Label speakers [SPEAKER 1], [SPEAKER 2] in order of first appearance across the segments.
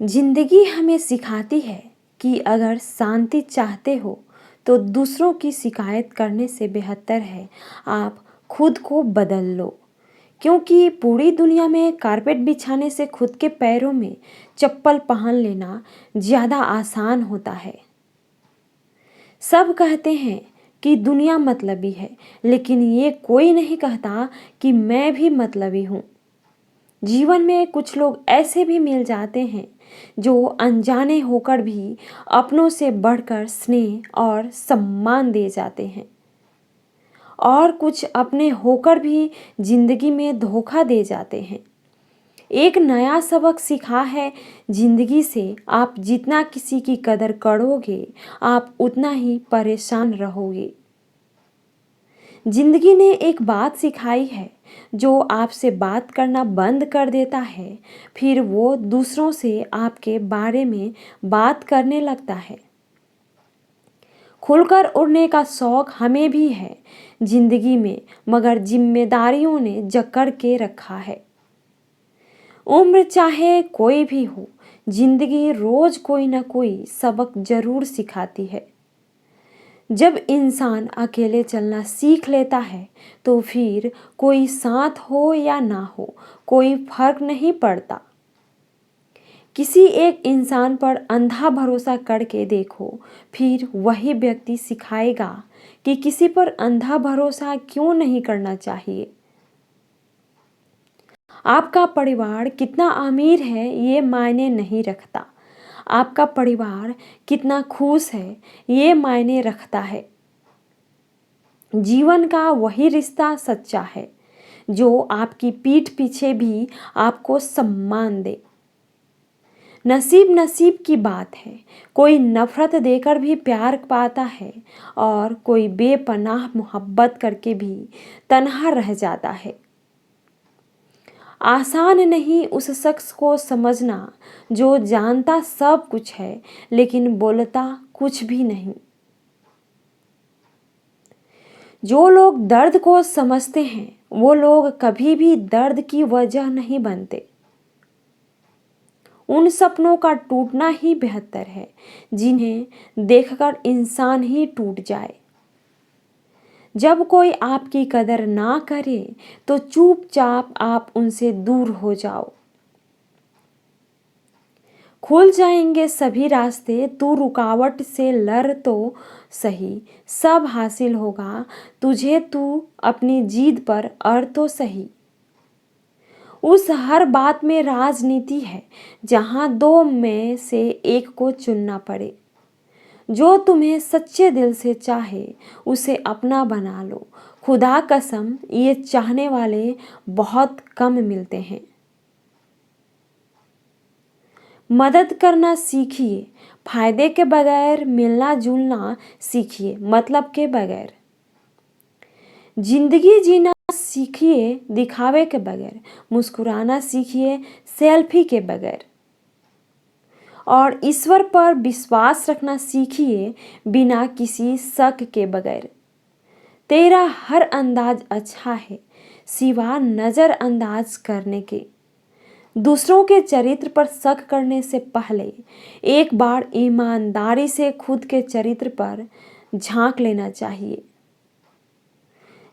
[SPEAKER 1] जिंदगी हमें सिखाती है कि अगर शांति चाहते हो तो दूसरों की शिकायत करने से बेहतर है आप खुद को बदल लो। क्योंकि पूरी दुनिया में कारपेट बिछाने से खुद के पैरों में चप्पल पहन लेना ज़्यादा आसान होता है। सब कहते हैं कि दुनिया मतलबी है, लेकिन ये कोई नहीं कहता कि मैं भी मतलबी हूँ। जीवन में कुछ लोग ऐसे भी मिल जाते हैं जो अनजाने होकर भी अपनों से बढ़कर स्नेह और सम्मान दे जाते हैं, और कुछ अपने होकर भी जिंदगी में धोखा दे जाते हैं। एक नया सबक सीखा है जिंदगी से, आप जितना किसी की कदर करोगे आप उतना ही परेशान रहोगे। जिंदगी ने एक बात सिखाई है, जो आपसे बात करना बंद कर देता है फिर वो दूसरों से आपके बारे में बात करने लगता है। खुलकर उड़ने का शौक हमें भी है जिंदगी में, मगर जिम्मेदारियों ने जकड़ के रखा है। उम्र चाहे कोई भी हो, जिंदगी रोज कोई ना कोई सबक जरूर सिखाती है। जब इंसान अकेले चलना सीख लेता है तो फिर कोई साथ हो या ना हो कोई फर्क नहीं पड़ता। किसी एक इंसान पर अंधा भरोसा करके देखो, फिर वही व्यक्ति सिखाएगा कि किसी पर अंधा भरोसा क्यों नहीं करना चाहिए। आपका परिवार कितना अमीर है ये मायने नहीं रखता, आपका परिवार कितना खुश है ये मायने रखता है। जीवन का वही रिश्ता सच्चा है जो आपकी पीठ पीछे भी आपको सम्मान दे। नसीब नसीब की बात है, कोई नफरत देकर भी प्यार पाता है और कोई बेपनाह मोहब्बत करके भी तन्हा रह जाता है। आसान नहीं उस शख्स को समझना जो जानता सब कुछ है लेकिन बोलता कुछ भी नहीं। जो लोग दर्द को समझते हैं वो लोग कभी भी दर्द की वजह नहीं बनते। उन सपनों का टूटना ही बेहतर है जिन्हें देखकर इंसान ही टूट जाए। जब कोई आपकी कदर ना करे तो चुपचाप आप उनसे दूर हो जाओ। खुल जाएंगे सभी रास्ते, तू रुकावट से लड़ तो सही, सब हासिल होगा तुझे, तू अपनी जिद पर अड़ तो सही। उस हर बात में राजनीति है जहां दो में से एक को चुनना पड़े। जो तुम्हें सच्चे दिल से चाहे उसे अपना बना लो, खुदा कसम ये चाहने वाले बहुत कम मिलते हैं। मदद करना सीखिए, फायदे के बगैर मिलना जुलना सीखिए, मतलब के बगैर। जिंदगी जीना सीखिए दिखावे के बगैर, मुस्कुराना सीखिए सेल्फी के बगैर, और ईश्वर पर विश्वास रखना सीखिए बिना किसी शक के बगैर। तेरा हर अंदाज अच्छा है सिवा नज़रअंदाज करने के। दूसरों के चरित्र पर शक करने से पहले एक बार ईमानदारी से खुद के चरित्र पर झांक लेना चाहिए।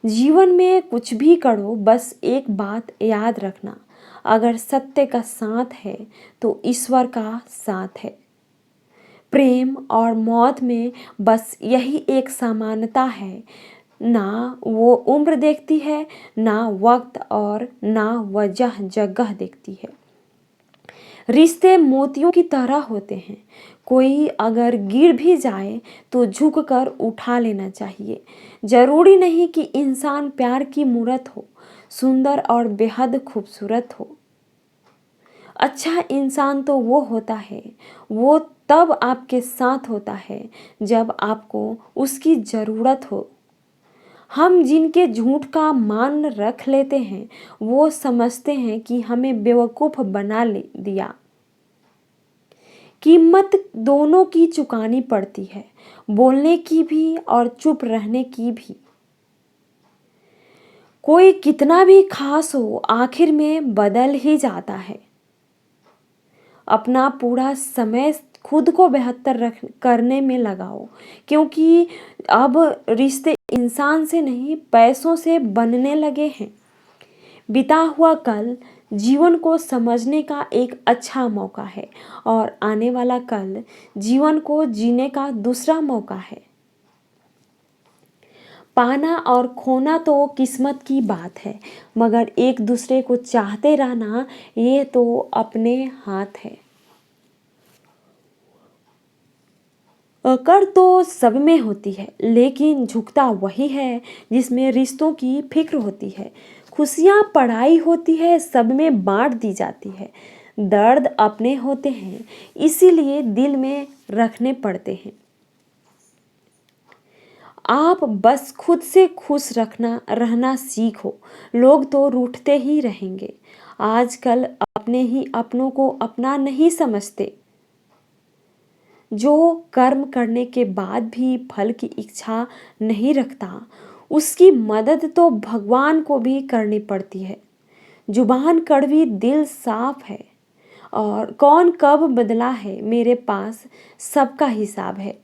[SPEAKER 1] जीवन में कुछ भी करो, बस एक बात याद रखना, अगर सत्य का साथ है तो ईश्वर का साथ है। प्रेम और मौत में बस यही एक समानता है, ना वो उम्र देखती है, ना वक्त, और ना वजह जगह देखती है। रिश्ते मोतियों की तरह होते हैं, कोई अगर गिर भी जाए तो झुक कर उठा लेना चाहिए। जरूरी नहीं कि इंसान प्यार की मूरत हो, सुंदर और बेहद खूबसूरत हो। अच्छा इंसान तो वो होता है, वो तब आपके साथ होता है जब आपको उसकी ज़रूरत हो। हम जिनके झूठ का मान रख लेते हैं वो समझते हैं कि हमें बेवकूफ़ बना दिया। कीमत दोनों की चुकानी पड़ती है, बोलने की भी और चुप रहने की भी। कोई कितना भी खास हो आखिर में बदल ही जाता है। अपना पूरा समय खुद को बेहतर करने में लगाओ, क्योंकि अब रिश्ते इंसान से नहीं पैसों से बनने लगे हैं। बीता हुआ कल जीवन को समझने का एक अच्छा मौका है और आने वाला कल जीवन को जीने का दूसरा मौका है। पाना और खोना तो किस्मत की बात है, मगर एक दूसरे को चाहते रहना ये तो अपने हाथ है। अकड़ तो सब में होती है, लेकिन झुकता वही है जिसमें रिश्तों की फिक्र होती है। खुशियाँ पढ़ाई होती है, सब में बांट दी जाती है। दर्द अपने होते हैं, इसीलिए दिल में रखने पड़ते हैं। आप बस खुद से खुश रहना सीखो, लोग तो रूठते ही रहेंगे। आजकल अपने ही अपनों को अपना नहीं समझते। जो कर्म करने के बाद भी फल की इच्छा नहीं रखता, उसकी मदद तो भगवान को भी करनी पड़ती है। जुबान कड़वी दिल साफ है, और कौन कब बदला है मेरे पास सबका हिसाब है।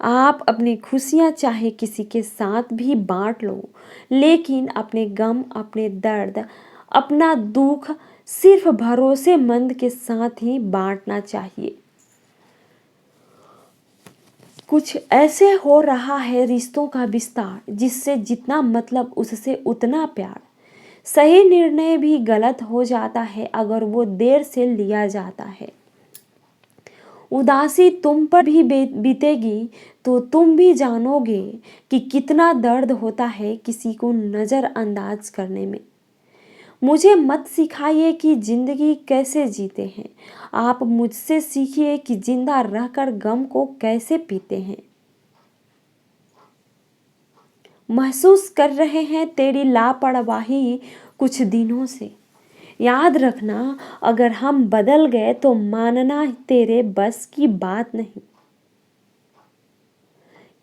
[SPEAKER 1] आप अपनी खुशियाँ चाहे किसी के साथ भी बांट लो, लेकिन अपने गम, अपने दर्द, अपना दुख सिर्फ भरोसेमंद के साथ ही बांटना चाहिए। कुछ ऐसे हो रहा है रिश्तों का विस्तार, जिससे जितना मतलब उससे उतना प्यार। सही निर्णय भी गलत हो जाता है अगर वो देर से लिया जाता है। उदासी तुम पर भी बीतेगी तो तुम भी जानोगे कि कितना दर्द होता है किसी को नज़रअंदाज करने में। मुझे मत सिखाइए कि जिंदगी कैसे जीते हैं, आप मुझसे सीखिए कि जिंदा रहकर गम को कैसे पीते हैं। महसूस कर रहे हैं तेरी लापरवाही कुछ दिनों से। याद रखना, अगर हम बदल गए तो मानना तेरे बस की बात नहीं।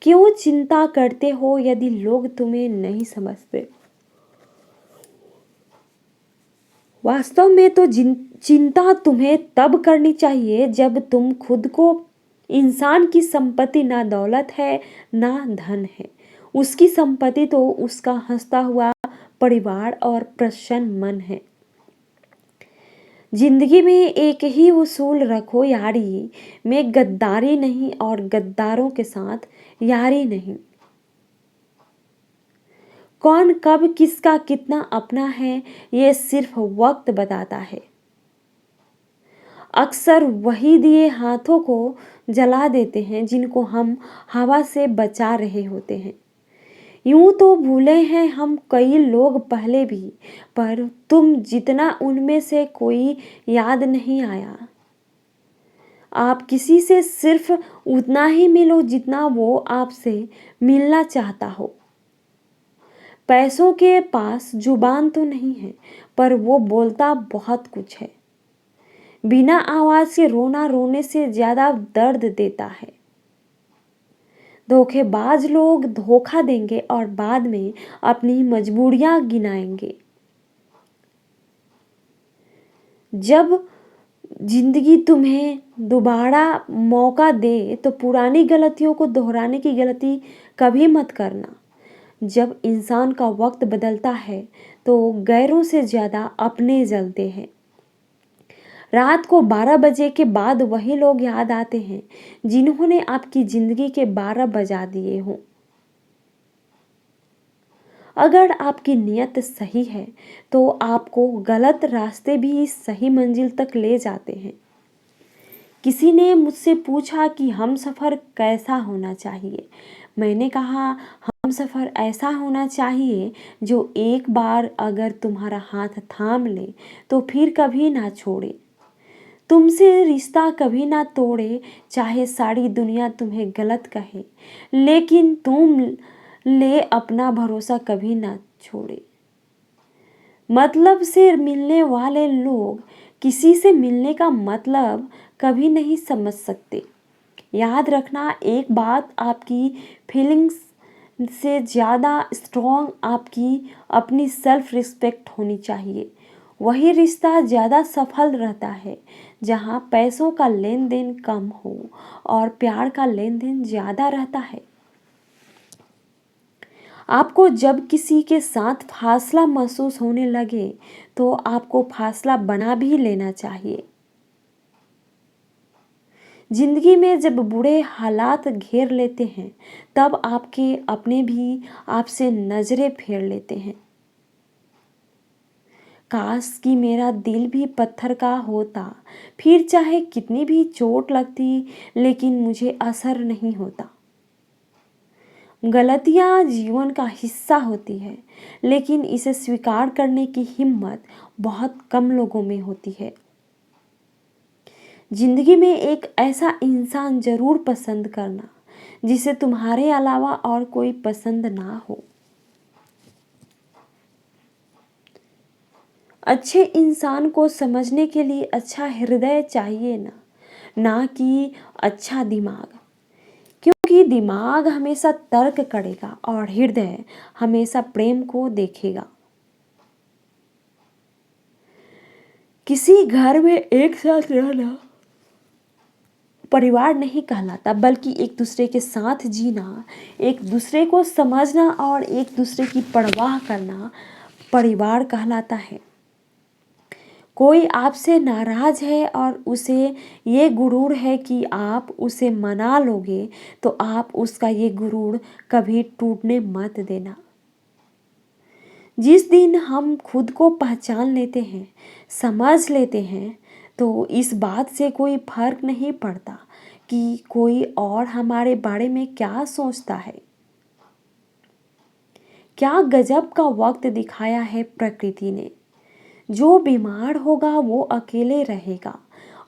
[SPEAKER 1] क्यों चिंता करते हो यदि लोग तुम्हें नहीं समझते? वास्तव में तो चिंता तुम्हें तब करनी चाहिए जब तुम खुद को, इंसान की संपत्ति ना दौलत है ना धन है, उसकी संपत्ति तो उसका हंसता हुआ परिवार और प्रसन्न मन है। जिंदगी में एक ही उसूल रखो, यारी में गद्दारी नहीं और गद्दारों के साथ यारी नहीं। कौन कब किसका कितना अपना है ये सिर्फ वक्त बताता है। अक्सर वही दिए हाथों को जला देते हैं जिनको हम हवा से बचा रहे होते हैं। यूं तो भूले हैं हम कई लोग पहले भी, पर तुम जितना उनमें से कोई याद नहीं आया। आप किसी से सिर्फ उतना ही मिलो जितना वो आपसे मिलना चाहता हो। पैसों के पास जुबान तो नहीं है, पर वो बोलता बहुत कुछ है। बिना आवाज के रोना रोने से ज्यादा दर्द देता है। धोखेबाज लोग धोखा देंगे और बाद में अपनी मजबूरियां गिनाएंगे। जब जिंदगी तुम्हें दोबारा मौका दे तो पुरानी गलतियों को दोहराने की गलती कभी मत करना। जब इंसान का वक्त बदलता है तो गैरों से ज़्यादा अपने जलते हैं। रात को 12 बजे के बाद वही लोग याद आते हैं जिन्होंने आपकी ज़िंदगी के 12 बजा दिए हों। अगर आपकी नीयत सही है तो आपको गलत रास्ते भी सही मंजिल तक ले जाते हैं। किसी ने मुझसे पूछा कि हम सफ़र कैसा होना चाहिए। मैंने कहा, हम सफ़र ऐसा होना चाहिए जो एक बार अगर तुम्हारा हाथ थाम ले तो फिर कभी ना छोड़े, तुमसे रिश्ता कभी ना तोड़े, चाहे सारी दुनिया तुम्हें गलत कहे, लेकिन तुम ले अपना भरोसा कभी ना छोड़े। मतलब से मिलने वाले लोग किसी से मिलने का मतलब कभी नहीं समझ सकते। याद रखना, एक बात, आपकी फीलिंग्स से ज़्यादा स्ट्रॉन्ग आपकी अपनी सेल्फ रिस्पेक्ट होनी चाहिए। वही रिश्ता ज़्यादा सफल रहता है जहाँ पैसों का लेन देन कम हो और प्यार का लेन देन ज़्यादा रहता है। आपको जब किसी के साथ फासला महसूस होने लगे तो आपको फासला बना भी लेना चाहिए। जिंदगी में जब बुरे हालात घेर लेते हैं तब आपके अपने भी आपसे नजरें फेर लेते हैं। काश कि मेरा दिल भी पत्थर का होता, फिर चाहे कितनी भी चोट लगती लेकिन मुझे असर नहीं होता। गलतियां जीवन का हिस्सा होती है लेकिन इसे स्वीकार करने की हिम्मत बहुत कम लोगों में होती है। जिंदगी में एक ऐसा इंसान जरूर पसंद करना जिसे तुम्हारे अलावा और कोई पसंद ना हो। अच्छे इंसान को समझने के लिए अच्छा हृदय चाहिए ना कि अच्छा दिमाग, क्योंकि दिमाग हमेशा तर्क करेगा और हृदय हमेशा प्रेम को देखेगा। किसी घर में एक साथ रहना परिवार नहीं कहलाता, बल्कि एक दूसरे के साथ जीना, एक दूसरे को समझना और एक दूसरे की परवाह करना परिवार कहलाता है। कोई आपसे नाराज है और उसे ये गुरूर है कि आप उसे मना लोगे तो आप उसका ये गुरूर कभी टूटने मत देना। जिस दिन हम खुद को पहचान लेते हैं, समझ लेते हैं, तो इस बात से कोई फर्क नहीं पड़ता कि कोई और हमारे बारे में क्या सोचता है। क्या गजब का वक्त दिखाया है प्रकृति ने। जो बीमार होगा वो अकेले रहेगा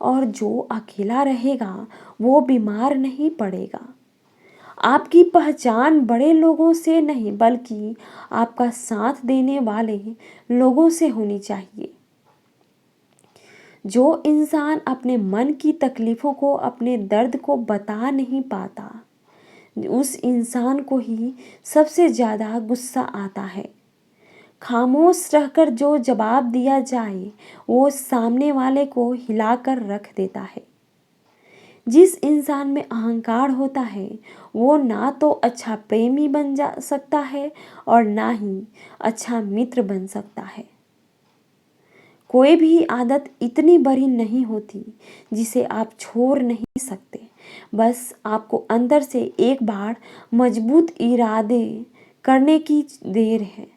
[SPEAKER 1] और जो अकेला रहेगा वो बीमार नहीं पड़ेगा। आपकी पहचान बड़े लोगों से नहीं बल्कि आपका साथ देने वाले लोगों से होनी चाहिए। जो इंसान अपने मन की तकलीफों को, अपने दर्द को बता नहीं पाता, उस इंसान को ही सबसे ज़्यादा गुस्सा आता है। खामोश रहकर जो जवाब दिया जाए वो सामने वाले को हिलाकर रख देता है। जिस इंसान में अहंकार होता है वो ना तो अच्छा प्रेमी बन जा सकता है और ना ही अच्छा मित्र बन सकता है। कोई भी आदत इतनी बड़ी नहीं होती जिसे आप छोड़ नहीं सकते, बस आपको अंदर से एक बार मजबूत इरादे करने की देर है।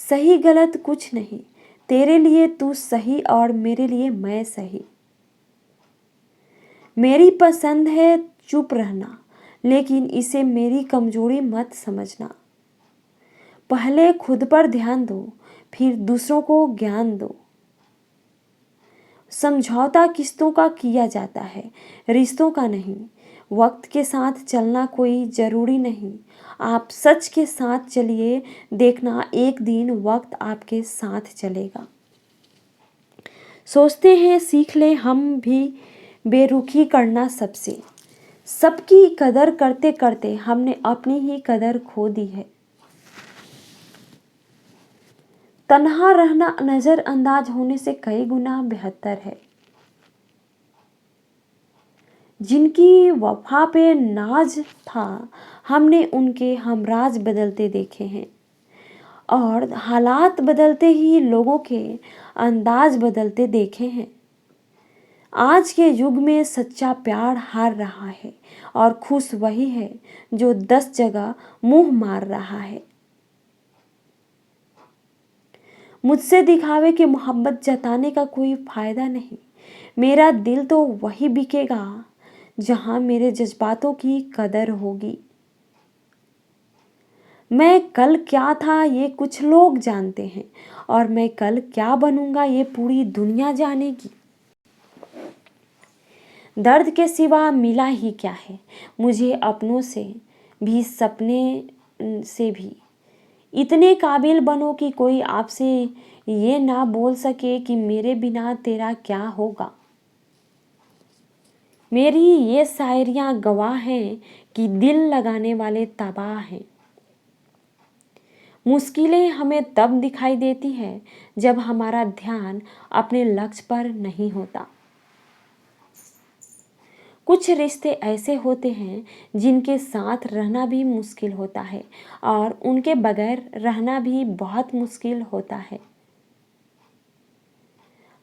[SPEAKER 1] सही गलत कुछ नहीं, तेरे लिए तू सही और मेरे लिए मैं सही। मेरी पसंद है चुप रहना, लेकिन इसे मेरी कमजोरी मत समझना। पहले खुद पर ध्यान दो, फिर दूसरों को ज्ञान दो। समझौता किस्तों का किया जाता है, रिश्तों का नहीं। वक्त के साथ चलना कोई ज़रूरी नहीं। आप सच के साथ चलिए, देखना एक दिन वक्त आपके साथ चलेगा। सोचते हैं सीख ले हम भी बेरुखी करना सबसे। सबकी कदर करते करते हमने अपनी ही कदर खो दी है। तन्हा रहना नज़रअंदाज होने से कई गुना बेहतर है। जिनकी वफा पे नाज था हमने उनके हमराज बदलते देखे हैं और हालात बदलते ही लोगों के अंदाज बदलते देखे हैं। आज के युग में सच्चा प्यार हार रहा है और खुश वही है जो 10 जगह मुंह मार रहा है। मुझसे दिखावे की मोहब्बत जताने का कोई फायदा नहीं। मेरा दिल तो वही बिकेगा जहां मेरे जज्बातों की कदर होगी। मैं कल क्या था ये कुछ लोग जानते हैं और मैं कल क्या बनूंगा ये पूरी दुनिया जानेगी। दर्द के सिवा मिला ही क्या है मुझे अपनों से भी, सपने से भी। इतने काबिल बनो कि कोई आपसे ये ना बोल सके कि मेरे बिना तेरा क्या होगा। मेरी ये शायरियाँ गवाह हैं कि दिल लगाने वाले तबाह हैं। मुश्किलें हमें तब दिखाई देती है जब हमारा ध्यान अपने लक्ष्य पर नहीं होता। कुछ रिश्ते ऐसे होते हैं जिनके साथ रहना भी मुश्किल होता है और उनके बगैर रहना भी बहुत मुश्किल होता है।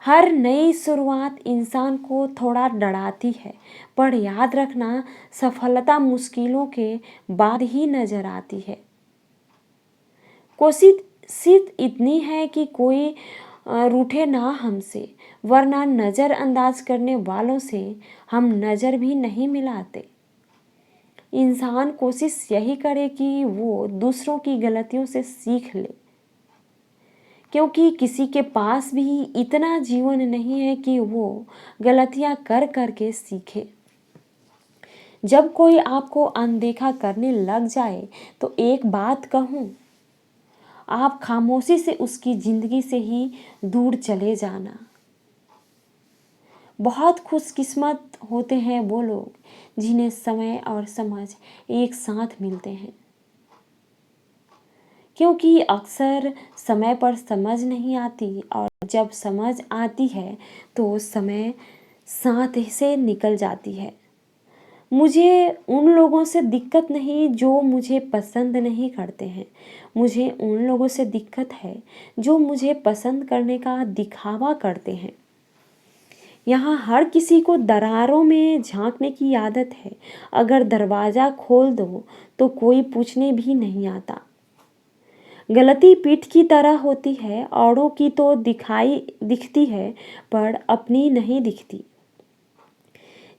[SPEAKER 1] हर नई शुरुआत इंसान को थोड़ा डराती है, पर याद रखना सफलता मुश्किलों के बाद ही नजर आती है। कोशिश सिर्फ इतनी है कि कोई रूठे ना हमसे, वरना नज़रअंदाज करने वालों से हम नज़र भी नहीं मिलाते। इंसान कोशिश यही करे कि वो दूसरों की गलतियों से सीख ले, क्योंकि किसी के पास भी इतना जीवन नहीं है कि वो गलतियां कर करके सीखे। जब कोई आपको अनदेखा करने लग जाए तो एक बात कहूँ, आप खामोशी से उसकी ज़िंदगी से ही दूर चले जाना। बहुत खुशकिस्मत होते हैं वो लोग जिन्हें समय और समझ एक साथ मिलते हैं, क्योंकि अक्सर समय पर समझ नहीं आती और जब समझ आती है तो समय साथ से निकल जाती है। मुझे उन लोगों से दिक्कत नहीं जो मुझे पसंद नहीं करते हैं, मुझे उन लोगों से दिक्कत है जो मुझे पसंद करने का दिखावा करते हैं। यहाँ हर किसी को दरारों में झांकने की आदत है। अगर दरवाज़ा खोल दो तो कोई पूछने भी नहीं आता। गलती पीठ की तरह होती है, औरों की तो दिखती है पर अपनी नहीं दिखती।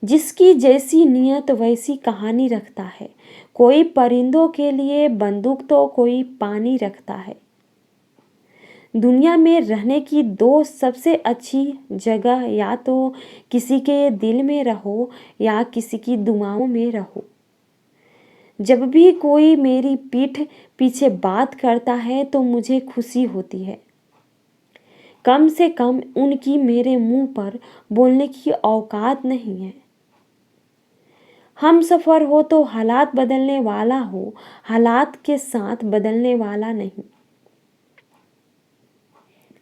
[SPEAKER 1] जिसकी जैसी नियत वैसी कहानी रखता है। कोई परिंदों के लिए बंदूक तो कोई पानी रखता है। दुनिया में रहने की दो सबसे अच्छी जगह या तो किसी के दिल में रहो या किसी की दुआओं में रहो। जब भी कोई मेरी पीठ पीछे बात करता है तो मुझे खुशी होती है। कम से कम उनकी मेरे मुंह पर बोलने की औकात नहीं है। हम सफ़र हो तो हालात बदलने वाला हो, हालात के साथ बदलने वाला नहीं।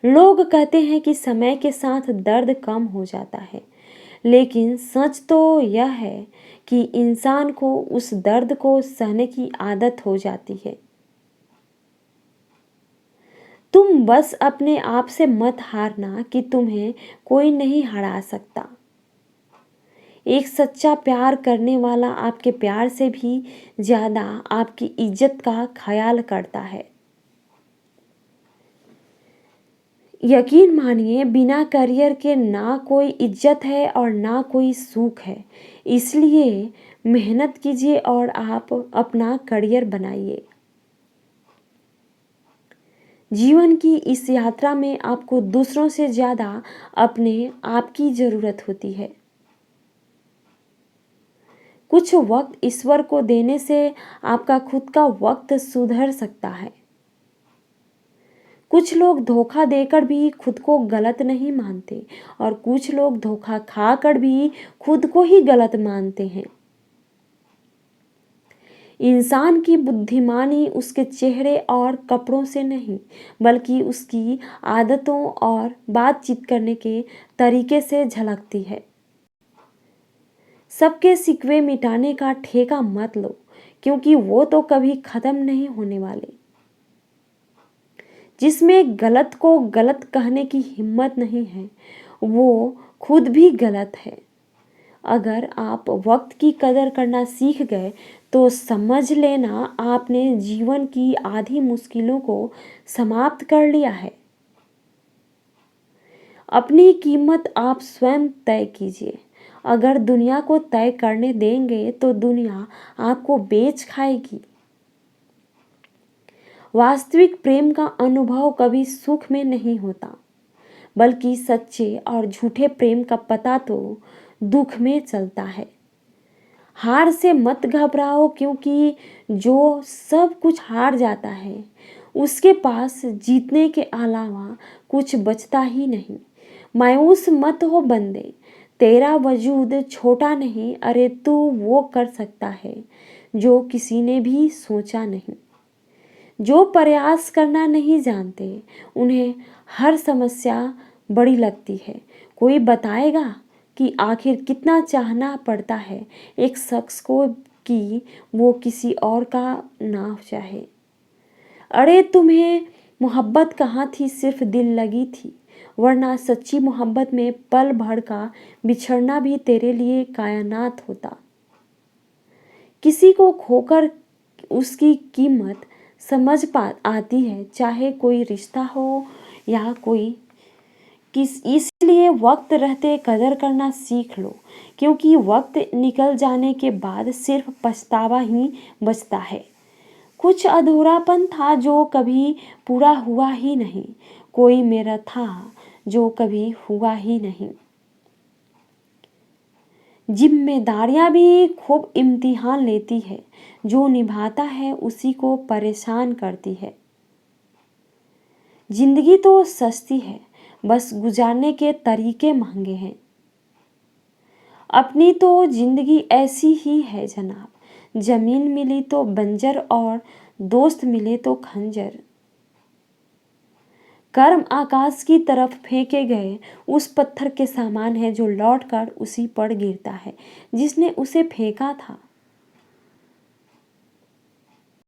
[SPEAKER 1] लोग कहते हैं कि समय के साथ दर्द कम हो जाता है, लेकिन सच तो यह है कि इंसान को उस दर्द को सहने की आदत हो जाती है। तुम बस अपने आप से मत हारना कि तुम्हें कोई नहीं हरा सकता। एक सच्चा प्यार करने वाला आपके प्यार से भी ज़्यादा आपकी इज्जत का ख्याल करता है। यकीन मानिए, बिना करियर के ना कोई इज्जत है और ना कोई सुख है। इसलिए मेहनत कीजिए और आप अपना करियर बनाइए। जीवन की इस यात्रा में आपको दूसरों से ज़्यादा अपने आप की ज़रूरत होती है। कुछ वक्त ईश्वर को देने से आपका खुद का वक्त सुधर सकता है। कुछ लोग धोखा देकर भी खुद को गलत नहीं मानते और कुछ लोग धोखा खाकर भी खुद को ही गलत मानते हैं। इंसान की बुद्धिमानी उसके चेहरे और कपड़ों से नहीं, बल्कि उसकी आदतों और बातचीत करने के तरीके से झलकती है। सबके शिकवे मिटाने का ठेका मत लो, क्योंकि वो तो कभी खत्म नहीं होने वाले। जिसमें गलत को गलत कहने की हिम्मत नहीं है, वो खुद भी गलत है। अगर आप वक्त की कदर करना सीख गए तो समझ लेना आपने जीवन की आधी मुश्किलों को समाप्त कर लिया है। अपनी कीमत आप स्वयं तय कीजिए। अगर दुनिया को तय करने देंगे तो दुनिया आपको बेच खाएगी। वास्तविक प्रेम का अनुभव कभी सुख में नहीं होता, बल्कि सच्चे और झूठे प्रेम का पता तो दुख में चलता है। हार से मत घबराओ, क्योंकि जो सब कुछ हार जाता है उसके पास जीतने के अलावा कुछ बचता ही नहीं। मायूस मत हो बंदे, तेरा वजूद छोटा नहीं। अरे तू वो कर सकता है जो किसी ने भी सोचा नहीं। जो प्रयास करना नहीं जानते उन्हें हर समस्या बड़ी लगती है। कोई बताएगा कि आखिर कितना चाहना पड़ता है एक शख्स को कि वो किसी और का ना चाहे। अरे तुम्हें मोहब्बत कहाँ थी, सिर्फ दिल लगी थी, वरना सच्ची मोहब्बत में पल भर का बिछड़ना भी तेरे लिए कायनात होता। किसी को खोकर उसकी कीमत समझ पा आती है, चाहे कोई रिश्ता हो या कोई इसलिए वक्त रहते कदर करना सीख लो, क्योंकि वक्त निकल जाने के बाद सिर्फ पछतावा ही बचता है। कुछ अधूरापन था जो कभी पूरा हुआ ही नहीं, कोई मेरा था जो कभी हुआ ही नहीं। जिम्मेदारियां भी खूब इम्तिहान लेती है, जो निभाता है उसी को परेशान करती है। जिंदगी तो सस्ती है, बस गुजारने के तरीके महंगे हैं। अपनी तो जिंदगी ऐसी ही है जनाब, जमीन मिली तो बंजर और दोस्त मिले तो खंजर। कर्म आकाश की तरफ फेंके गए उस पत्थर के समान है जो लौटकर उसी पर गिरता है जिसने उसे फेंका था।